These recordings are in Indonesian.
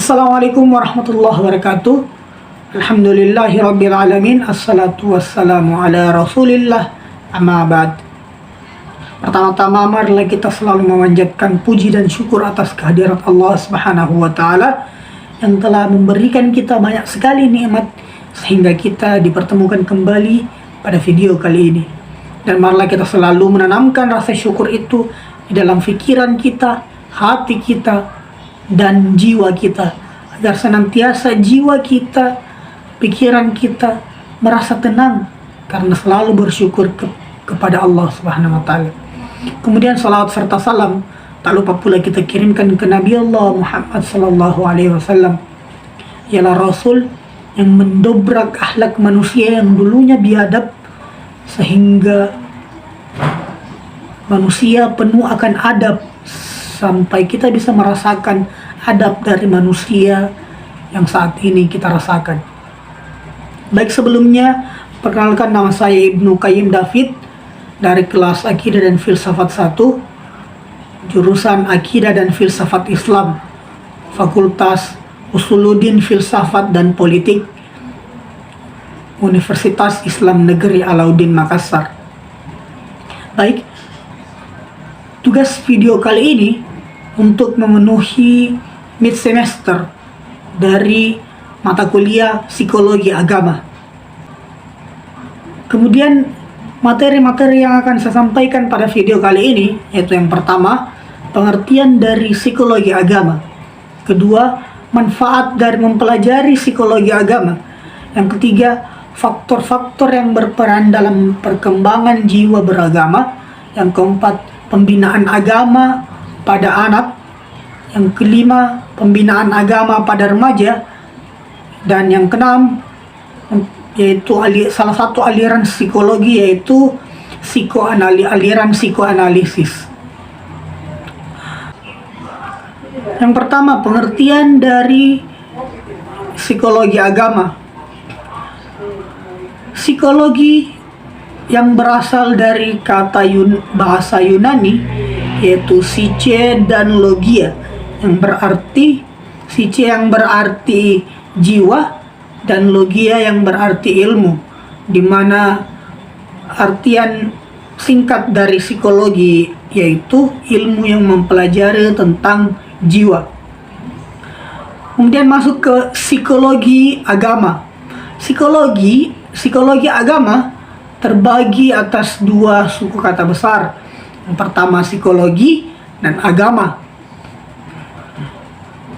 Assalamualaikum warahmatullahi wabarakatuh. Alhamdulillahirabbil alamin. Assalatu wassalamu ala Rasulillah. Amma ba'd. Pertama-tama marilah kita selalu memanjatkan puji dan syukur atas kehadirat Allah Subhanahu wa taala yang telah memberikan kita banyak sekali nikmat sehingga kita dipertemukan kembali pada video kali ini. Dan marilah kita selalu menanamkan rasa syukur itu di dalam pikiran kita, hati kita, dan jiwa kita, agar senantiasa jiwa kita, pikiran kita merasa tenang karena selalu bersyukur kepada Allah Subhanahu wa taala. Kemudian salawat serta salam tak lupa pula kita kirimkan ke Nabi Allah Muhammad sallallahu alaihi wasallam. Ialah Rasul yang mendobrak akhlak manusia yang dulunya biadab sehingga manusia penuh akan adab, sampai kita bisa merasakan adab dari manusia yang saat ini kita rasakan. Baik, sebelumnya perkenalkan, nama saya Ibnu Qayyim David dari kelas Akidah dan Filsafat 1, jurusan Akidah dan Filsafat Islam, Fakultas Usuluddin Filsafat dan Politik, Universitas Islam Negeri Alauddin Makassar. Baik, tugas video kali ini untuk memenuhi mid semester dari mata kuliah Psikologi Agama. Kemudian materi-materi yang akan saya sampaikan pada video kali ini yaitu yang pertama, pengertian dari psikologi agama. Kedua, manfaat dari mempelajari psikologi agama. Yang ketiga, faktor-faktor yang berperan dalam perkembangan jiwa beragama. Yang keempat, pembinaan agama pada anak. Yang kelima, pembinaan agama pada remaja. Dan yang keenam, yaitu salah satu aliran psikologi, yaitu aliran psikoanalisis. Yang pertama, pengertian dari psikologi agama. Psikologi yang berasal dari kata bahasa Yunani yaitu psyche dan logia, yang berarti psyche yang berarti jiwa dan logia yang berarti ilmu, di mana artian singkat dari psikologi yaitu ilmu yang mempelajari tentang jiwa. Kemudian masuk ke psikologi agama. Psikologi agama terbagi atas dua suku kata besar. Yang pertama psikologi dan agama.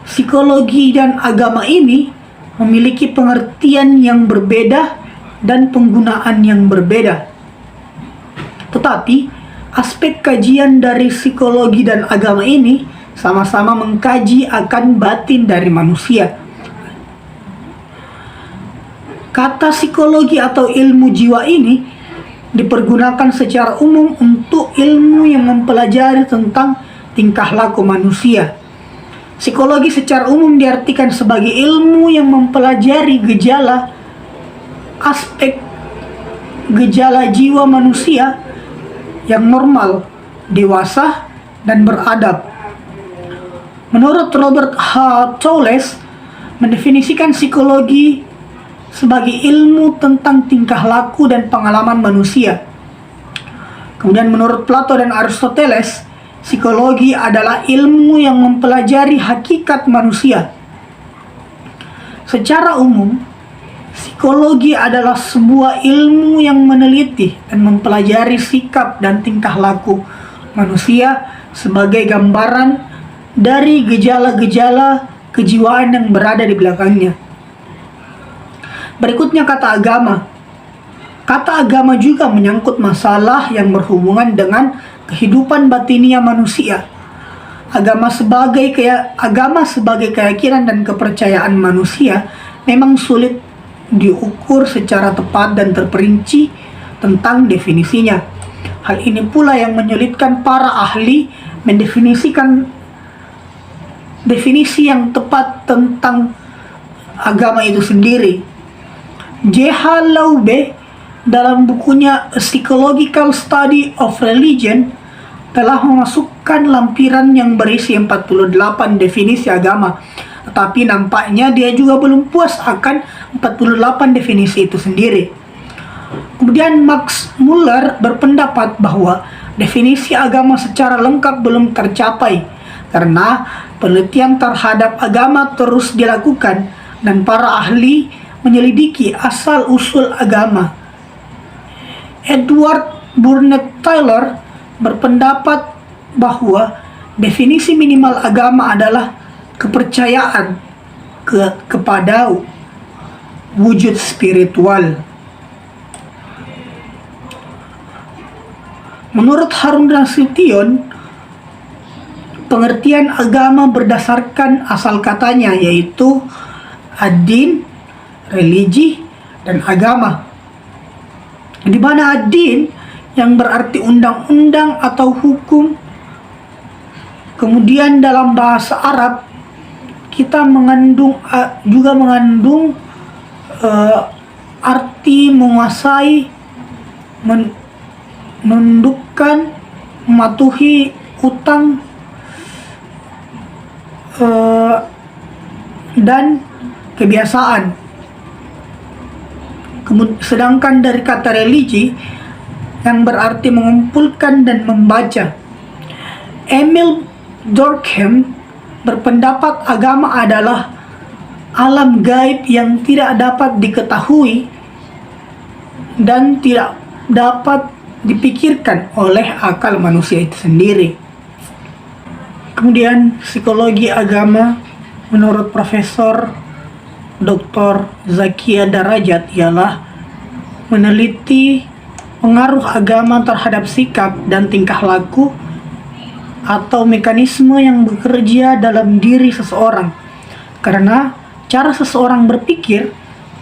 Psikologi dan agama ini memiliki pengertian yang berbeda dan penggunaan yang berbeda. Tetapi aspek kajian dari psikologi dan agama ini sama-sama mengkaji akan batin dari manusia. Kata psikologi atau ilmu jiwa ini dipergunakan secara umum untuk ilmu yang mempelajari tentang tingkah laku manusia. Psikologi secara umum diartikan sebagai ilmu yang mempelajari aspek gejala jiwa manusia yang normal, dewasa, dan beradab. Menurut Robert H. Towles, mendefinisikan psikologi sebagai ilmu tentang tingkah laku dan pengalaman manusia. Kemudian menurut Plato dan Aristoteles, psikologi adalah ilmu yang mempelajari hakikat manusia. Secara umum, psikologi adalah sebuah ilmu yang meneliti dan mempelajari sikap dan tingkah laku manusia sebagai gambaran dari gejala-gejala kejiwaan yang berada di belakangnya. Berikutnya kata agama. Kata agama juga menyangkut masalah yang berhubungan dengan kehidupan batinia manusia. Agama sebagai keyakinan dan kepercayaan manusia memang sulit diukur secara tepat dan terperinci tentang definisinya. Hal ini pula yang menyulitkan para ahli mendefinisikan definisi yang tepat tentang agama itu sendiri. J.H. Laube dalam bukunya A Psychological Study of Religion telah memasukkan lampiran yang berisi 48 definisi agama Tetapi nampaknya dia juga belum puas akan 48 definisi itu sendiri. Kemudian Max Muller berpendapat bahwa definisi agama secara lengkap belum tercapai karena penelitian terhadap agama terus dilakukan dan para ahli menyelidiki asal-usul agama. Edward Burnett Taylor berpendapat bahwa definisi minimal agama adalah kepercayaan kepada wujud spiritual. Menurut Harun Nasution, pengertian agama berdasarkan asal katanya, yaitu ad-din, religi, dan agama. Di mana ad-din yang berarti undang-undang atau hukum. Kemudian dalam bahasa Arab kita juga mengandung arti menguasai, menundukkan, mematuhi utang, dan kebiasaan. Sedangkan dari kata religi yang berarti mengumpulkan dan membaca. Emil Durkheim berpendapat agama adalah alam gaib yang tidak dapat diketahui dan tidak dapat dipikirkan oleh akal manusia itu sendiri. Kemudian psikologi agama menurut Profesor Dr. Zakia Darajat ialah meneliti pengaruh agama terhadap sikap dan tingkah laku atau mekanisme yang bekerja dalam diri seseorang, karena cara seseorang berpikir,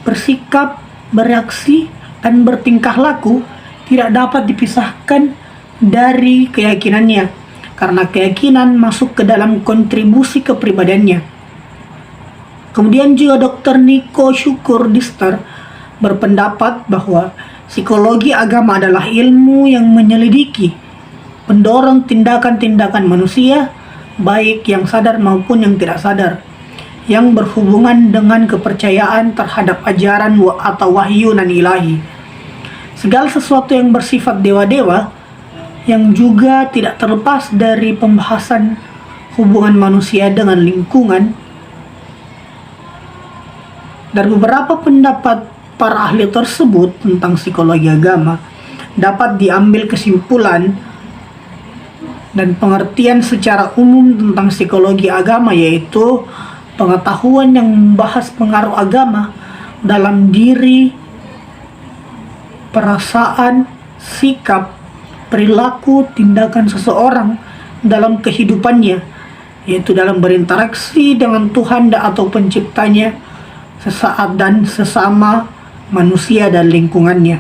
bersikap, bereaksi, dan bertingkah laku tidak dapat dipisahkan dari keyakinannya, karena keyakinan masuk ke dalam kontribusi kepribadiannya. Kemudian juga Dr. Nico Syukur Dister berpendapat bahwa psikologi agama adalah ilmu yang menyelidiki, mendorong tindakan-tindakan manusia, baik yang sadar maupun yang tidak sadar, yang berhubungan dengan kepercayaan terhadap ajaran atau wahyu nan ilahi. Segala sesuatu yang bersifat dewa-dewa, yang juga tidak terlepas dari pembahasan hubungan manusia dengan lingkungan. Dari beberapa pendapat para ahli tersebut tentang psikologi agama, dapat diambil kesimpulan dan pengertian secara umum tentang psikologi agama, yaitu pengetahuan yang membahas pengaruh agama dalam diri, perasaan, sikap, perilaku, tindakan seseorang dalam kehidupannya, yaitu dalam berinteraksi dengan Tuhan atau penciptanya, sesaat dan sesama manusia dan lingkungannya.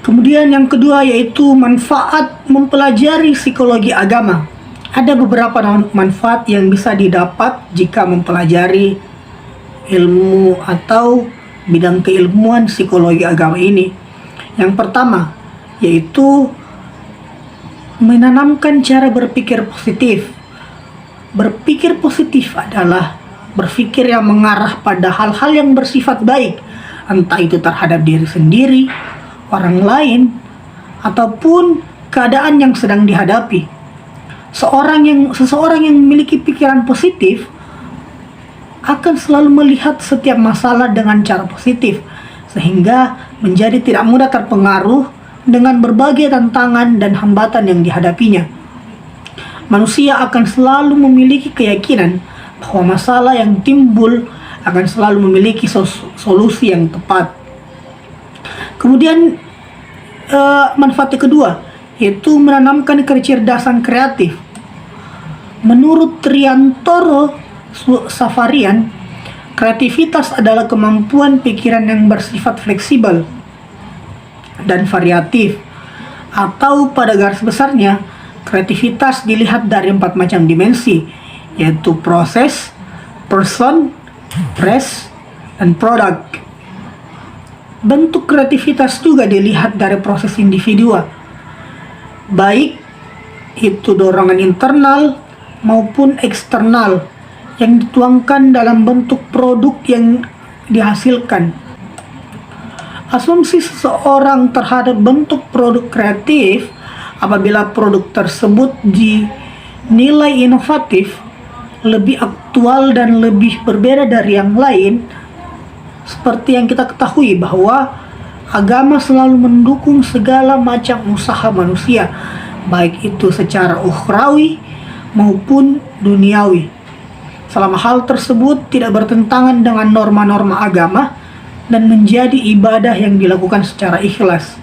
Kemudian yang kedua yaitu manfaat mempelajari psikologi agama. Ada beberapa manfaat yang bisa didapat jika mempelajari ilmu atau bidang keilmuan psikologi agama ini. Yang pertama yaitu menanamkan cara berpikir positif. Berpikir positif adalah berpikir yang mengarah pada hal-hal yang bersifat baik, entah itu terhadap diri sendiri, orang lain, ataupun keadaan yang sedang dihadapi. Seseorang yang memiliki pikiran positif akan selalu melihat setiap masalah dengan cara positif, sehingga menjadi tidak mudah terpengaruh dengan berbagai tantangan dan hambatan yang dihadapinya. Manusia akan selalu memiliki keyakinan bahwa masalah yang timbul akan selalu memiliki solusi yang tepat. Kemudian manfaat kedua yaitu menanamkan kecerdasan kreatif. Menurut Triantoro Safarian, kreativitas adalah kemampuan pikiran yang bersifat fleksibel dan variatif, atau pada garis besarnya kreativitas dilihat dari 4 macam dimensi, yaitu proses, person, press, dan product. Bentuk kreativitas juga dilihat dari proses individu, baik itu dorongan internal maupun eksternal yang dituangkan dalam bentuk produk yang dihasilkan. Asumsi seseorang terhadap bentuk produk kreatif apabila produk tersebut dinilai inovatif, lebih aktual dan lebih berbeda dari yang lain, seperti yang kita ketahui bahwa agama selalu mendukung segala macam usaha manusia, baik itu secara ukhrawi maupun duniawi, selama hal tersebut tidak bertentangan dengan norma-norma agama dan menjadi ibadah yang dilakukan secara ikhlas.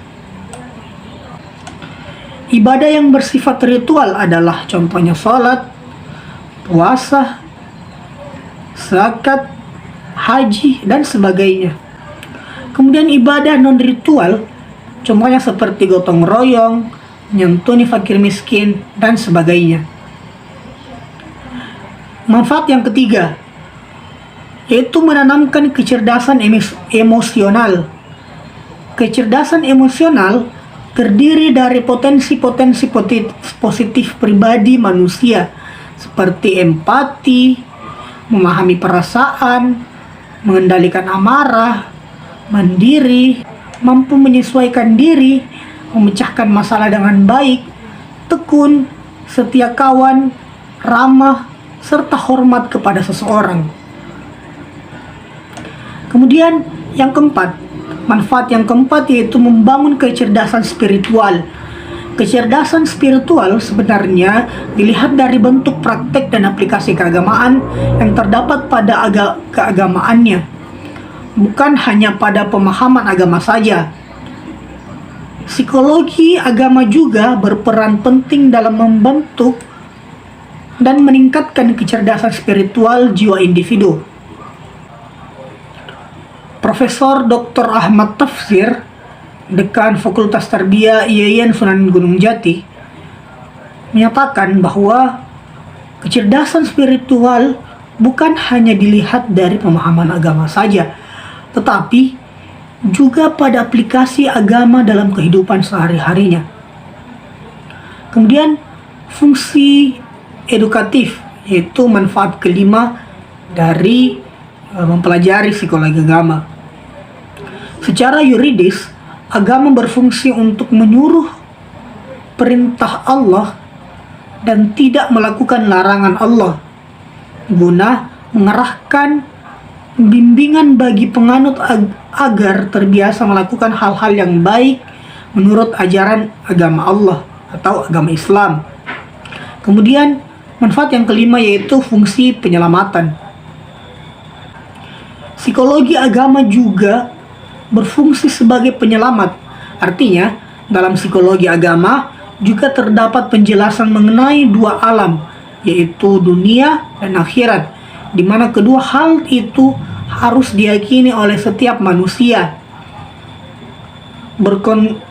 Ibadah yang bersifat ritual adalah contohnya salat, puasa, zakat, haji, dan sebagainya. Kemudian ibadah non-ritual, contohnya seperti gotong royong, nyantuni fakir miskin, dan sebagainya. Manfaat yang ketiga, yaitu menanamkan kecerdasan emosional. Kecerdasan emosional terdiri dari potensi-potensi positif pribadi manusia, seperti empati, memahami perasaan, mengendalikan amarah, mandiri, mampu menyesuaikan diri, memecahkan masalah dengan baik, tekun, setia kawan, ramah, serta hormat kepada seseorang. Kemudian yang keempat, manfaat yang keempat yaitu membangun kecerdasan spiritual. Kecerdasan spiritual sebenarnya dilihat dari bentuk praktek dan aplikasi keagamaan yang terdapat pada keagamaannya, bukan hanya pada pemahaman agama saja. Psikologi agama juga berperan penting dalam membentuk dan meningkatkan kecerdasan spiritual jiwa individu. Profesor Dr. Ahmad Tafsir, Dekan Fakultas Tarbiyah IAIN Sunan Gunung Jati, menyatakan bahwa kecerdasan spiritual bukan hanya dilihat dari pemahaman agama saja, tetapi juga pada aplikasi agama dalam kehidupan sehari-harinya. Kemudian fungsi edukatif, yaitu manfaat kelima dari mempelajari psikologi agama. Secara yuridis, agama berfungsi untuk menyuruh perintah Allah dan tidak melakukan larangan Allah, guna mengarahkan bimbingan bagi penganut agar terbiasa melakukan hal-hal yang baik menurut ajaran agama Allah atau agama Islam. Kemudian manfaat yang kelima yaitu fungsi penyelamatan. Psikologi agama juga berfungsi sebagai penyelamat. Artinya, dalam psikologi agama juga terdapat penjelasan mengenai dua alam, yaitu dunia dan akhirat, di mana kedua hal itu harus diyakini oleh setiap manusia.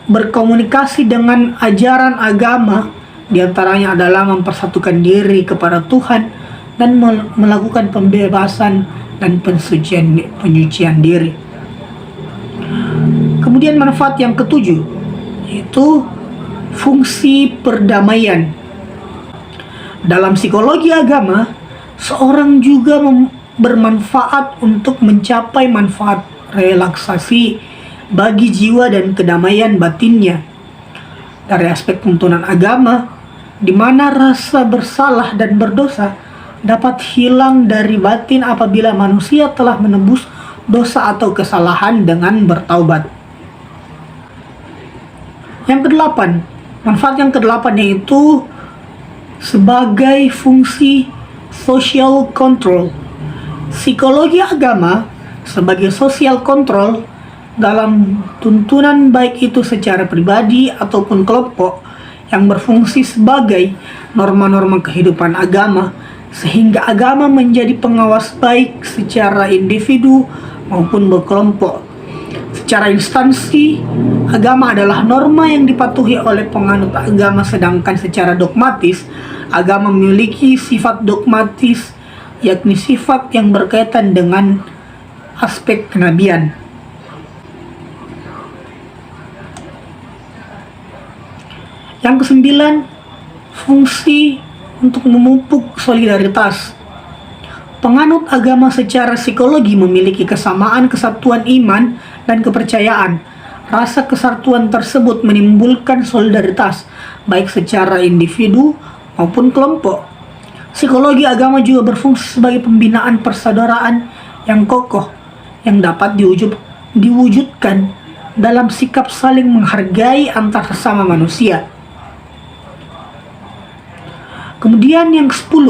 Berkomunikasi dengan ajaran agama diantaranya adalah mempersatukan diri kepada Tuhan dan melakukan pembebasan dan penyucian diri. Kemudian manfaat yang ketujuh yaitu fungsi perdamaian. Dalam psikologi agama, seorang juga bermanfaat untuk mencapai manfaat relaksasi bagi jiwa dan kedamaian batinnya. Dari aspek tuntunan agama, di mana rasa bersalah dan berdosa dapat hilang dari batin apabila manusia telah menebus dosa atau kesalahan dengan bertaubat. Yang kedelapan, manfaat yang kedelapan yaitu sebagai fungsi social control. Psikologi agama sebagai social control dalam tuntunan baik itu secara pribadi ataupun kelompok yang berfungsi sebagai norma-norma kehidupan agama, sehingga agama menjadi pengawas baik secara individu maupun berkelompok. Secara instansi, agama adalah norma yang dipatuhi oleh penganut agama, sedangkan secara dogmatis, agama memiliki sifat dogmatis, yakni sifat yang berkaitan dengan aspek kenabian. Yang kesembilan, fungsi untuk memupuk solidaritas. Penganut agama secara psikologi memiliki kesamaan kesatuan iman dan kepercayaan. Rasa kesatuan tersebut menimbulkan solidaritas, baik secara individu maupun kelompok. Psikologi agama juga berfungsi sebagai pembinaan persaudaraan yang kokoh, yang dapat diwujudkan dalam sikap saling menghargai antar sesama manusia. Kemudian yang ke-10,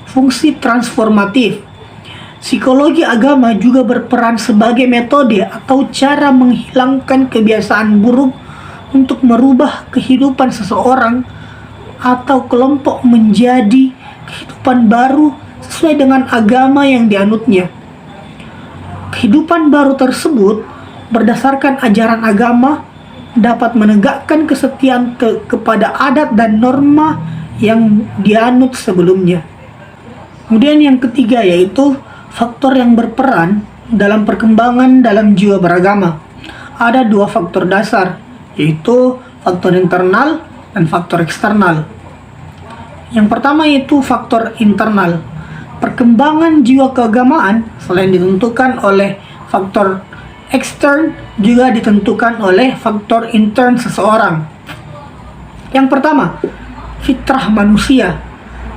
fungsi transformatif. Psikologi agama juga berperan sebagai metode atau cara menghilangkan kebiasaan buruk untuk merubah kehidupan seseorang atau kelompok menjadi kehidupan baru sesuai dengan agama yang dianutnya. Kehidupan baru tersebut berdasarkan ajaran agama dapat menegakkan kesetiaan kepada adat dan norma yang dianut sebelumnya. Kemudian yang ketiga yaitu faktor yang berperan dalam perkembangan dalam jiwa beragama. Ada dua faktor dasar, yaitu faktor internal dan faktor eksternal. Yang pertama yaitu faktor internal. Perkembangan jiwa keagamaan selain ditentukan oleh faktor ekstern, juga ditentukan oleh faktor intern seseorang. Yang pertama, fitrah manusia.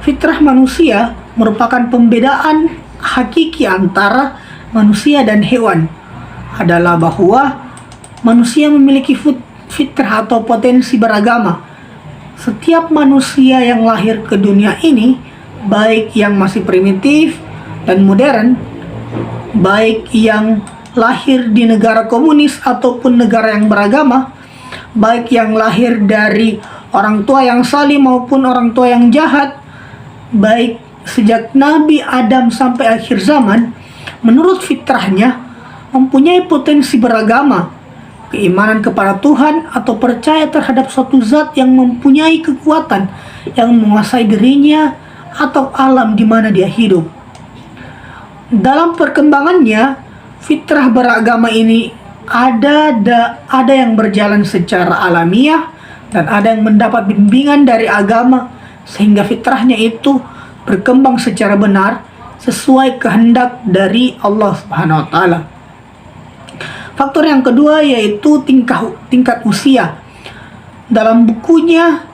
Fitrah manusia merupakan pembedaan hakiki antara manusia dan hewan, adalah bahwa manusia memiliki fitrah atau potensi beragama. Setiap manusia yang lahir ke dunia ini, baik yang masih primitif dan modern, baik yang lahir di negara komunis ataupun negara yang beragama, baik yang lahir dari orang tua yang saleh maupun orang tua yang jahat, baik sejak Nabi Adam sampai akhir zaman, menurut fitrahnya mempunyai potensi beragama, keimanan kepada Tuhan atau percaya terhadap suatu zat yang mempunyai kekuatan yang menguasai dirinya atau alam di mana dia hidup. Dalam perkembangannya, fitrah beragama ini ada yang berjalan secara alamiah dan ada yang mendapat bimbingan dari agama sehingga fitrahnya itu berkembang secara benar sesuai kehendak dari Allah Subhanahu wa taala. Faktor yang kedua yaitu tingkat usia. Dalam bukunya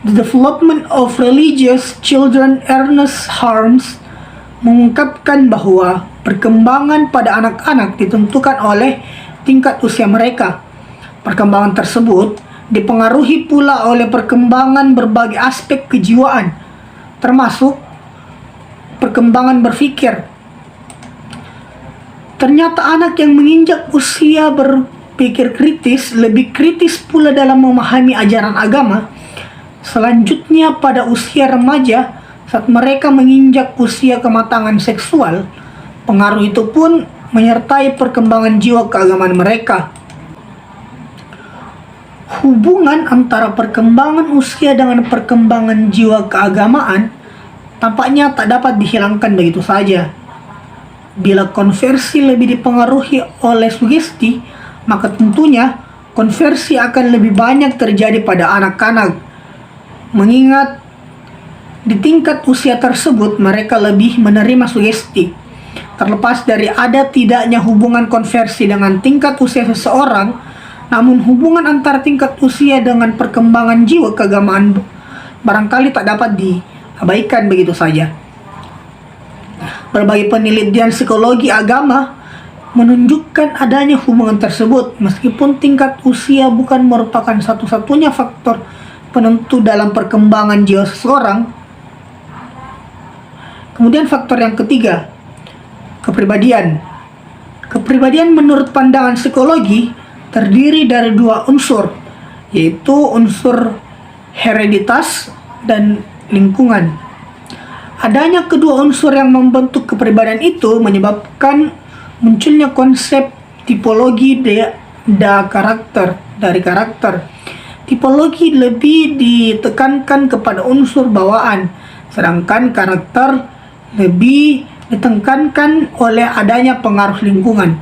The Development of Religious Children Ernest Harms mengungkapkan bahwa perkembangan pada anak-anak ditentukan oleh tingkat usia mereka. Perkembangan tersebut dipengaruhi pula oleh perkembangan berbagai aspek kejiwaan, termasuk perkembangan berpikir. Ternyata anak yang menginjak usia berpikir kritis lebih kritis pula dalam memahami ajaran agama. Selanjutnya pada usia remaja, saat mereka menginjak usia kematangan seksual, pengaruh itu pun menyertai perkembangan jiwa keagamaan mereka. Hubungan antara perkembangan usia dengan perkembangan jiwa keagamaan tampaknya tak dapat dihilangkan begitu saja. Bila konversi lebih dipengaruhi oleh sugesti, maka tentunya konversi akan lebih banyak terjadi pada anak-anak. Mengingat di tingkat usia tersebut mereka lebih menerima sugesti. Terlepas dari ada tidaknya hubungan konversi dengan tingkat usia seseorang, namun hubungan antara tingkat usia dengan perkembangan jiwa keagamaan barangkali tak dapat diabaikan begitu saja. Berbagai penelitian psikologi agama menunjukkan adanya hubungan tersebut, meskipun tingkat usia bukan merupakan satu-satunya faktor penentu dalam perkembangan jiwa seseorang. Kemudian faktor yang ketiga, kepribadian. Kepribadian menurut pandangan psikologi terdiri dari dua unsur, yaitu unsur hereditas dan lingkungan. Adanya kedua unsur yang membentuk kepribadian itu menyebabkan munculnya konsep tipologi dari karakter. Tipologi lebih ditekankan kepada unsur bawaan, sedangkan karakter lebih ditekankan oleh adanya pengaruh lingkungan.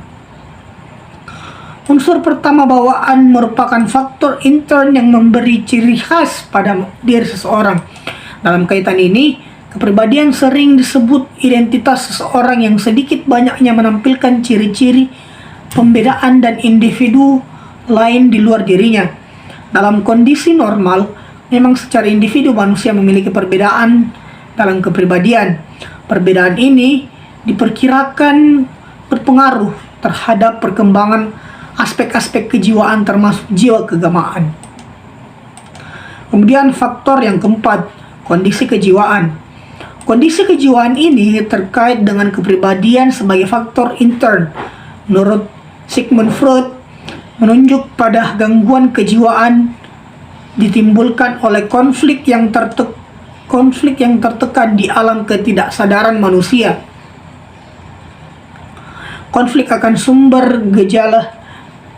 Unsur pertama bawaan merupakan faktor intern yang memberi ciri khas pada diri seseorang. Dalam kaitan ini, kepribadian sering disebut identitas seseorang yang sedikit banyaknya menampilkan ciri-ciri pembedaan dan individu lain di luar dirinya. Dalam kondisi normal, memang secara individu manusia memiliki perbedaan dalam kepribadian. Perbedaan ini diperkirakan berpengaruh terhadap perkembangan aspek-aspek kejiwaan termasuk jiwa keagamaan. Kemudian faktor yang keempat, kondisi kejiwaan. Kondisi kejiwaan ini terkait dengan kepribadian sebagai faktor intern. Menurut Sigmund Freud, menunjuk pada gangguan kejiwaan ditimbulkan oleh konflik yang tertekan di alam ketidaksadaran manusia. Konflik akan sumber gejala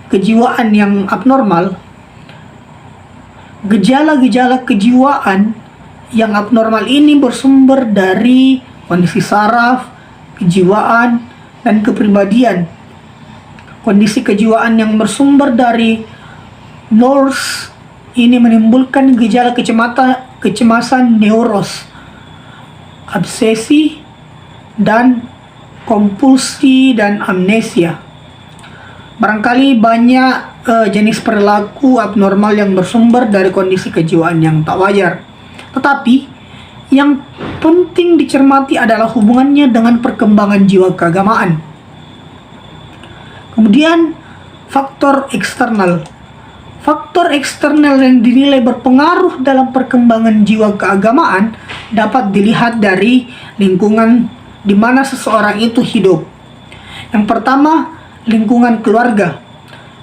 kejiwaan yang abnormal. Gejala-gejala kejiwaan yang abnormal ini bersumber dari kondisi saraf, kejiwaan, dan kepribadian. Kondisi kejiwaan yang bersumber dari NORS ini menimbulkan gejala kecemasan neuros, obsesi, dan kompulsi dan amnesia. Barangkali banyak jenis perilaku abnormal yang bersumber dari kondisi kejiwaan yang tak wajar. Tetapi yang penting dicermati adalah hubungannya dengan perkembangan jiwa keagamaan. Kemudian faktor eksternal. Faktor eksternal yang dinilai berpengaruh dalam perkembangan jiwa keagamaan dapat dilihat dari lingkungan di mana seseorang itu hidup. Yang pertama, lingkungan keluarga.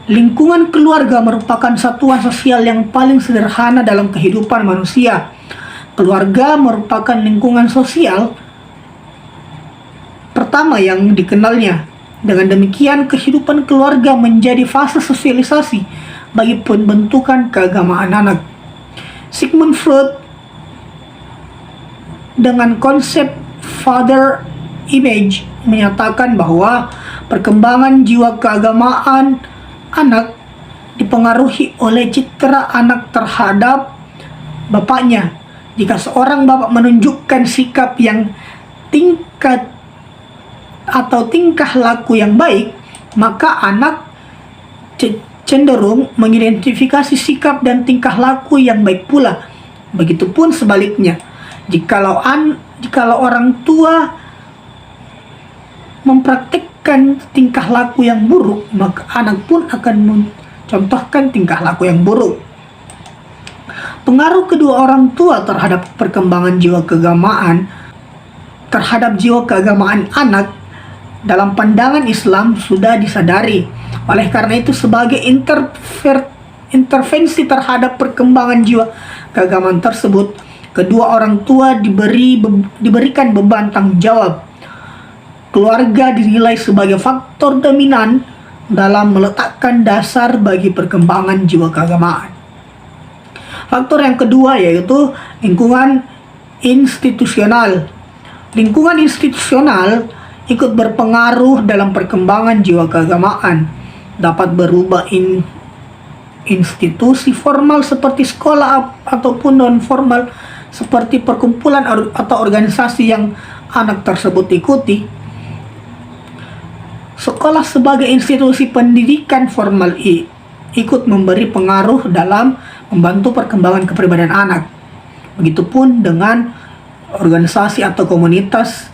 Lingkungan keluarga merupakan satuan sosial yang paling sederhana dalam kehidupan manusia. Keluarga merupakan lingkungan sosial pertama yang dikenalnya. Dengan demikian, kehidupan keluarga menjadi fase sosialisasi bagi pembentukan keagamaan anak. Sigmund Freud dengan konsep father image menyatakan bahwa perkembangan jiwa keagamaan anak dipengaruhi oleh citra anak terhadap bapaknya. Jika seorang bapak menunjukkan sikap yang tingkah laku yang baik, maka anak cenderung mengidentifikasi sikap dan tingkah laku yang baik pula. Begitupun sebaliknya. Jikalau orang tua mempraktikkan tingkah laku yang buruk, maka anak pun akan mencontohkan tingkah laku yang buruk. Pengaruh kedua orang tua terhadap perkembangan jiwa keagamaan anak dalam pandangan Islam sudah disadari. Oleh karena itu, sebagai intervensi terhadap perkembangan jiwa keagamaan tersebut, kedua orang tua diberikan beban tanggung jawab. Keluarga dinilai sebagai faktor dominan dalam meletakkan dasar bagi perkembangan jiwa keagamaan. Faktor yang kedua yaitu lingkungan institusional. Lingkungan institusional ikut berpengaruh dalam perkembangan jiwa keagamaan. Dapat berubah institusi formal seperti sekolah ataupun non formal seperti perkumpulan atau organisasi yang anak tersebut ikuti. Sekolah sebagai institusi pendidikan formal ikut memberi pengaruh dalam membantu perkembangan kepribadian anak. Begitupun dengan organisasi atau komunitas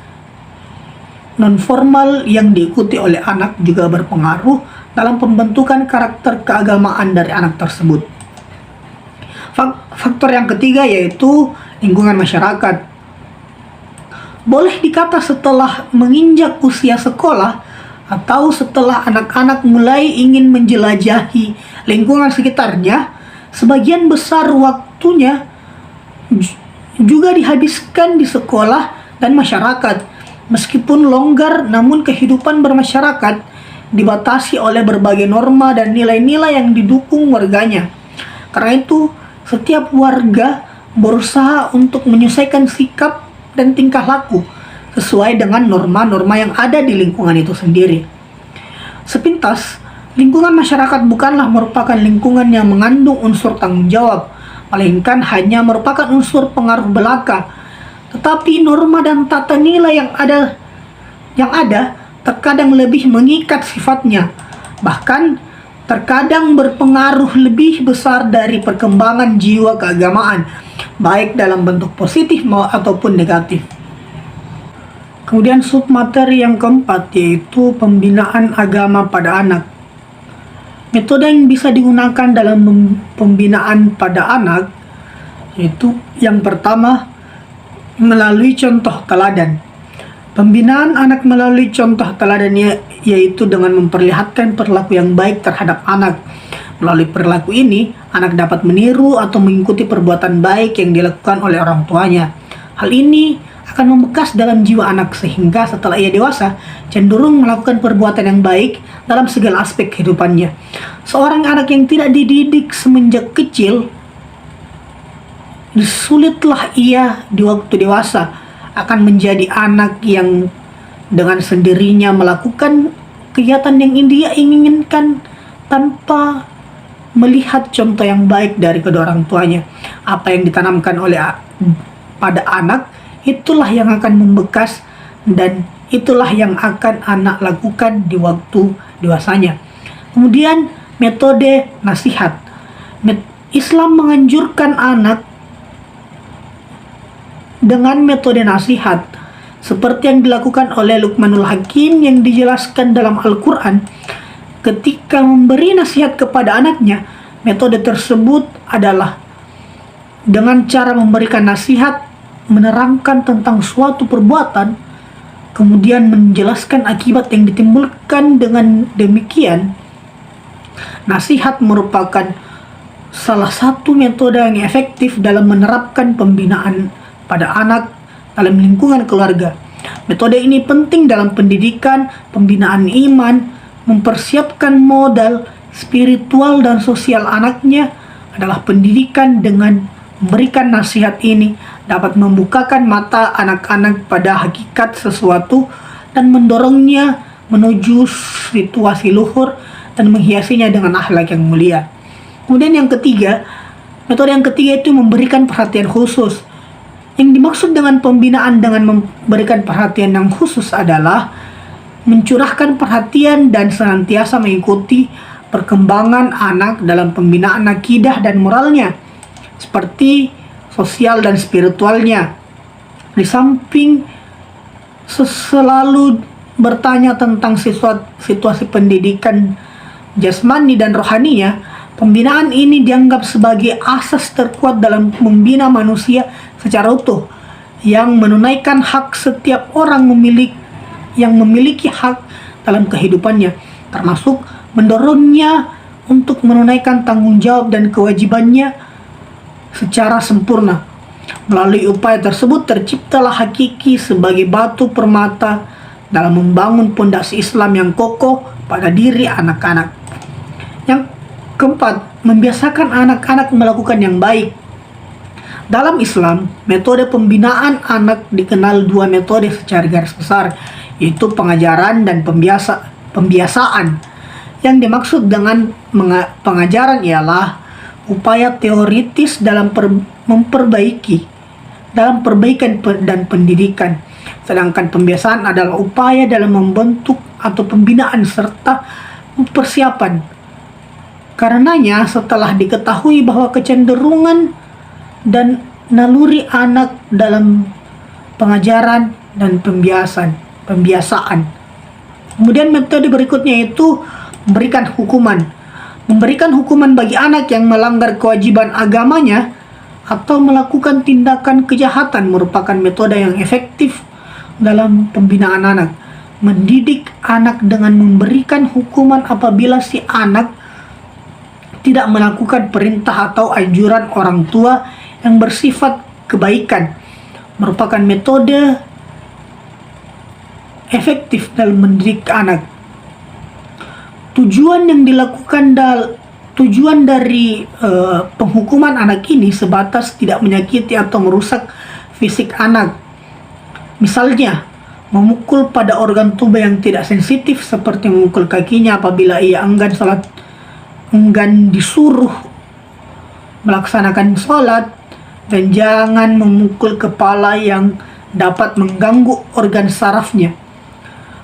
non-formal yang diikuti oleh anak juga berpengaruh dalam pembentukan karakter keagamaan dari anak tersebut. Faktor yang ketiga yaitu lingkungan masyarakat. Boleh dikata setelah menginjak usia sekolah atau setelah anak-anak mulai ingin menjelajahi lingkungan sekitarnya, sebagian besar waktunya juga dihabiskan di sekolah dan masyarakat. Meskipun longgar, namun kehidupan bermasyarakat dibatasi oleh berbagai norma dan nilai-nilai yang didukung warganya. Karena itu, setiap warga berusaha untuk menyelesaikan sikap dan tingkah laku sesuai dengan norma-norma yang ada di lingkungan itu sendiri. Sepintas, lingkungan masyarakat bukanlah merupakan lingkungan yang mengandung unsur tanggung jawab, melainkan hanya merupakan unsur pengaruh belaka. Tetapi norma dan tata nilai yang ada terkadang lebih mengikat sifatnya, bahkan terkadang berpengaruh lebih besar dari perkembangan jiwa keagamaan, baik dalam bentuk positif ataupun negatif. Kemudian submateri yang keempat yaitu pembinaan agama pada anak. Metode yang bisa digunakan dalam pembinaan pada anak yaitu yang pertama, melalui contoh teladan. Pembinaan anak melalui contoh teladan yaitu dengan memperlihatkan perilaku yang baik terhadap anak. Melalui perilaku ini, anak dapat meniru atau mengikuti perbuatan baik yang dilakukan oleh orang tuanya. Hal ini akan membekas dalam jiwa anak sehingga setelah ia dewasa cenderung melakukan perbuatan yang baik dalam segala aspek kehidupannya. Seorang anak yang tidak dididik semenjak kecil, sulitlah ia di waktu dewasa akan menjadi anak yang dengan sendirinya melakukan kegiatan yang dia inginkan tanpa melihat contoh yang baik dari kedua orang tuanya. Apa yang ditanamkan pada anak, itulah yang akan membekas dan itulah yang akan anak lakukan di waktu dewasanya. Kemudian metode nasihat. Islam menganjurkan anak dengan metode nasihat seperti yang dilakukan oleh Luqmanul Hakim yang dijelaskan dalam Al-Quran. Ketika memberi nasihat kepada anaknya, metode tersebut adalah dengan cara memberikan nasihat, menerangkan tentang suatu perbuatan, kemudian menjelaskan akibat yang ditimbulkan. Dengan demikian, nasihat merupakan salah satu metode yang efektif dalam menerapkan pembinaan pada anak dalam lingkungan keluarga. Metode ini penting dalam pendidikan, pembinaan iman, mempersiapkan modal spiritual dan sosial anaknya. Adalah pendidikan dengan memberikan nasihat ini dapat membukakan mata anak-anak pada hakikat sesuatu dan mendorongnya menuju situasi luhur dan menghiasinya dengan akhlak yang mulia. Kemudian metode yang ketiga itu memberikan perhatian khusus. Yang dimaksud dengan pembinaan dengan memberikan perhatian yang khusus adalah mencurahkan perhatian dan senantiasa mengikuti perkembangan anak dalam pembinaan akidah dan moralnya, seperti sosial dan spiritualnya. Di samping selalu bertanya tentang situasi pendidikan jasmani dan rohaninya, pembinaan ini dianggap sebagai asas terkuat dalam membina manusia secara utuh, yang menunaikan hak setiap orang yang memiliki hak dalam kehidupannya, termasuk mendorongnya untuk menunaikan tanggung jawab dan kewajibannya secara sempurna. Melalui upaya tersebut terciptalah hakiki sebagai batu permata dalam membangun pondasi Islam yang kokoh pada diri anak-anak. Yang keempat, membiasakan anak-anak melakukan yang baik. Dalam Islam, metode pembinaan anak dikenal dua metode secara garis besar, yaitu pengajaran dan pembiasaan. Yang dimaksud dengan pengajaran ialah upaya teoritis dalam perbaikan dan pendidikan. Sedangkan pembiasaan adalah upaya dalam membentuk atau pembinaan serta persiapan. Karenanya, setelah diketahui bahwa kecenderungan dan naluri anak dalam pengajaran dan pembiasaan. Kemudian metode berikutnya itu memberikan hukuman. Memberikan hukuman bagi anak yang melanggar kewajiban agamanya atau melakukan tindakan kejahatan merupakan metode yang efektif dalam pembinaan anak. Mendidik anak dengan memberikan hukuman apabila si anak tidak melakukan perintah atau anjuran orang tua yang bersifat kebaikan merupakan metode efektif dalam mendidik anak. Tujuan dari penghukuman anak ini sebatas tidak menyakiti atau merusak fisik anak. Misalnya, memukul pada organ tubuh yang tidak sensitif seperti memukul kakinya apabila ia enggan disuruh melaksanakan sholat, dan jangan memukul kepala yang dapat mengganggu organ sarafnya.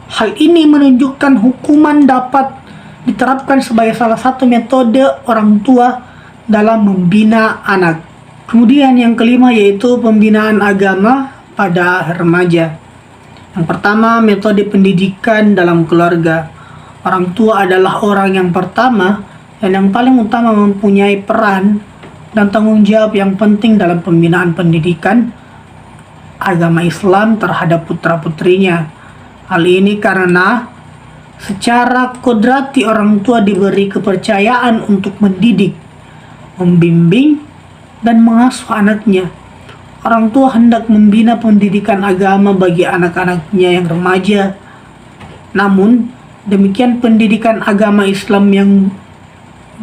Hal ini menunjukkan hukuman dapat diterapkan sebagai salah satu metode orang tua dalam membina anak. Kemudian yang kelima yaitu pembinaan agama pada remaja. Yang pertama, metode pendidikan dalam keluarga. Orang tua adalah orang yang pertama dan yang paling utama mempunyai peran dan tanggung jawab yang penting dalam pembinaan pendidikan agama Islam terhadap putra-putrinya. Hal ini karena secara kodrati orang tua diberi kepercayaan untuk mendidik, membimbing, dan mengasuh anaknya. Orang tua hendak membina pendidikan agama bagi anak-anaknya yang remaja. Namun, demikian pendidikan agama Islam yang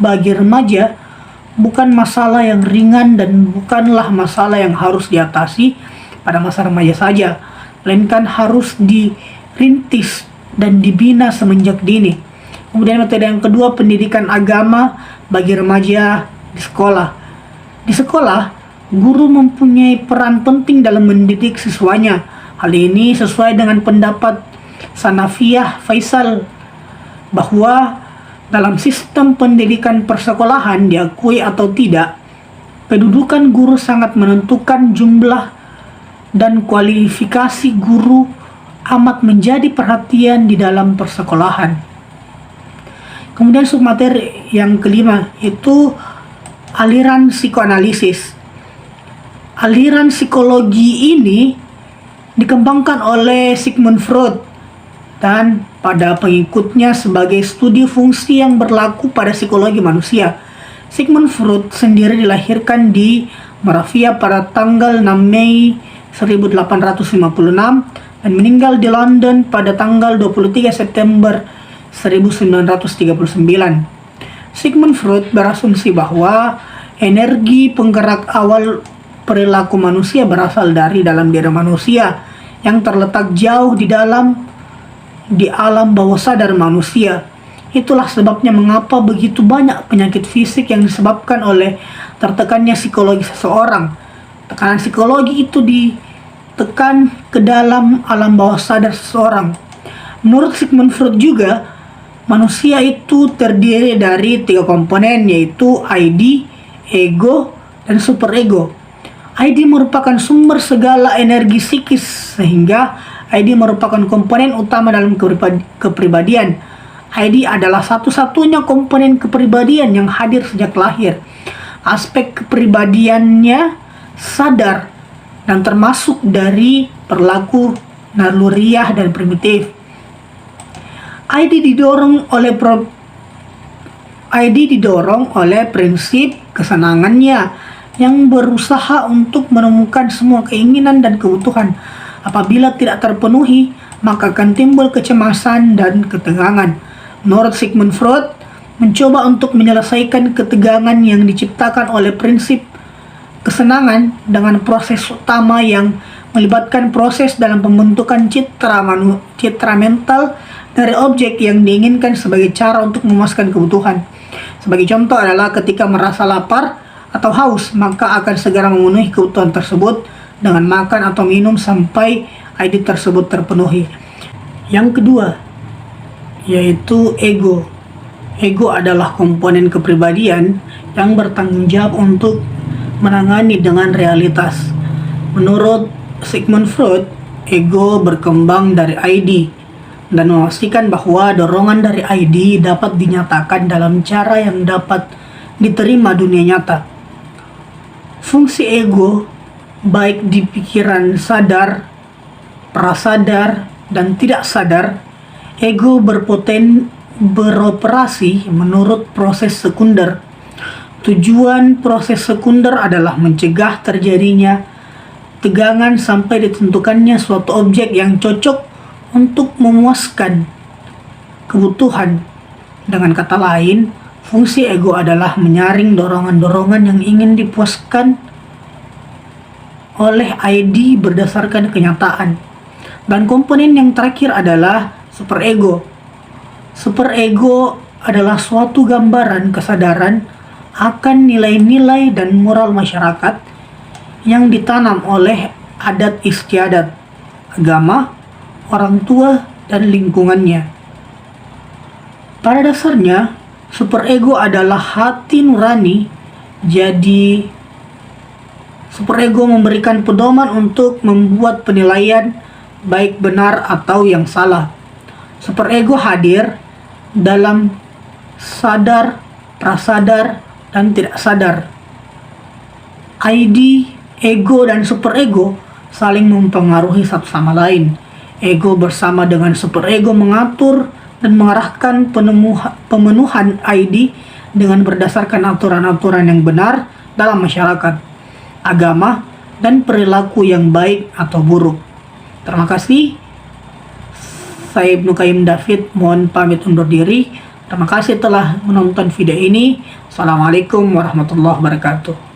bagi remaja bukan masalah yang ringan dan bukanlah masalah yang harus diatasi pada masa remaja saja, melainkan harus dirintis dan dibina semenjak dini. Kemudian metode yang kedua, pendidikan agama bagi remaja di sekolah. Di sekolah, guru mempunyai peran penting dalam mendidik siswanya. Hal ini sesuai dengan pendapat Sanafiyah Faisal bahwa dalam sistem pendidikan persekolahan, diakui atau tidak, kedudukan guru sangat menentukan. Jumlah dan kualifikasi guru amat menjadi perhatian di dalam persekolahan. Kemudian submateri yang kelima itu aliran psikoanalisis. Aliran psikologi ini dikembangkan oleh Sigmund Freud dan pada pengikutnya sebagai studi fungsi yang berlaku pada psikologi manusia. Sigmund Freud sendiri dilahirkan di Moravia pada tanggal 6 Mei 1856 dan meninggal di London pada tanggal 23 September 1939. Sigmund Freud berasumsi bahwa energi penggerak awal perilaku manusia berasal dari dalam diri manusia yang terletak jauh di alam bawah sadar manusia. Itulah sebabnya mengapa begitu banyak penyakit fisik yang disebabkan oleh tertekannya psikologi seseorang. Tekanan psikologi itu ditekan ke dalam alam bawah sadar seseorang. Menurut Sigmund Freud juga, manusia itu terdiri dari 3 komponen, yaitu ID, ego, dan superego. ID merupakan sumber segala energi psikis, sehingga ID merupakan komponen utama dalam kepribadian. ID adalah satu-satunya komponen kepribadian yang hadir sejak lahir. Aspek kepribadiannya sadar dan termasuk dari perilaku naluriah dan primitif. ID didorong oleh prinsip kesenangannya yang berusaha untuk menemukan semua keinginan dan kebutuhan. Apabila tidak terpenuhi, maka akan timbul kecemasan dan ketegangan. Menurut Sigmund Freud, mencoba untuk menyelesaikan ketegangan yang diciptakan oleh prinsip kesenangan dengan proses utama yang melibatkan proses dalam pembentukan citra mental dari objek yang diinginkan sebagai cara untuk memuaskan kebutuhan. Sebagai contoh adalah ketika merasa lapar atau haus, maka akan segera memenuhi kebutuhan tersebut dengan makan atau minum sampai ID tersebut terpenuhi. Yang kedua, yaitu ego. Ego adalah komponen kepribadian yang bertanggung jawab untuk menangani dengan realitas. Menurut Sigmund Freud, ego berkembang dari ID dan memastikan bahwa dorongan dari ID dapat dinyatakan dalam cara yang dapat diterima dunia nyata. Fungsi ego, baik di pikiran sadar, prasadar, dan tidak sadar, ego beroperasi menurut proses sekunder. Tujuan proses sekunder adalah mencegah terjadinya tegangan sampai ditentukannya suatu objek yang cocok untuk memuaskan kebutuhan. Dengan kata lain, fungsi ego adalah menyaring dorongan-dorongan yang ingin dipuaskan oleh ID berdasarkan kenyataan. Dan komponen yang terakhir adalah superego. Superego adalah suatu gambaran kesadaran akan nilai-nilai dan moral masyarakat yang ditanam oleh adat istiadat, agama, orang tua, dan lingkungannya. Pada dasarnya, superego adalah hati nurani, jadi superego memberikan pedoman untuk membuat penilaian baik benar atau yang salah. Superego hadir dalam sadar, prasadar, dan tidak sadar. ID, ego, dan superego saling mempengaruhi satu sama lain. Ego bersama dengan superego mengatur dan mengarahkan pemenuhan ID dengan berdasarkan aturan-aturan yang benar dalam masyarakat, agama, dan perilaku yang baik atau buruk. Terima kasih. Saya Ibnu Qayyim David, mohon pamit undur diri. Terima kasih telah menonton video ini. Assalamualaikum warahmatullahi wabarakatuh.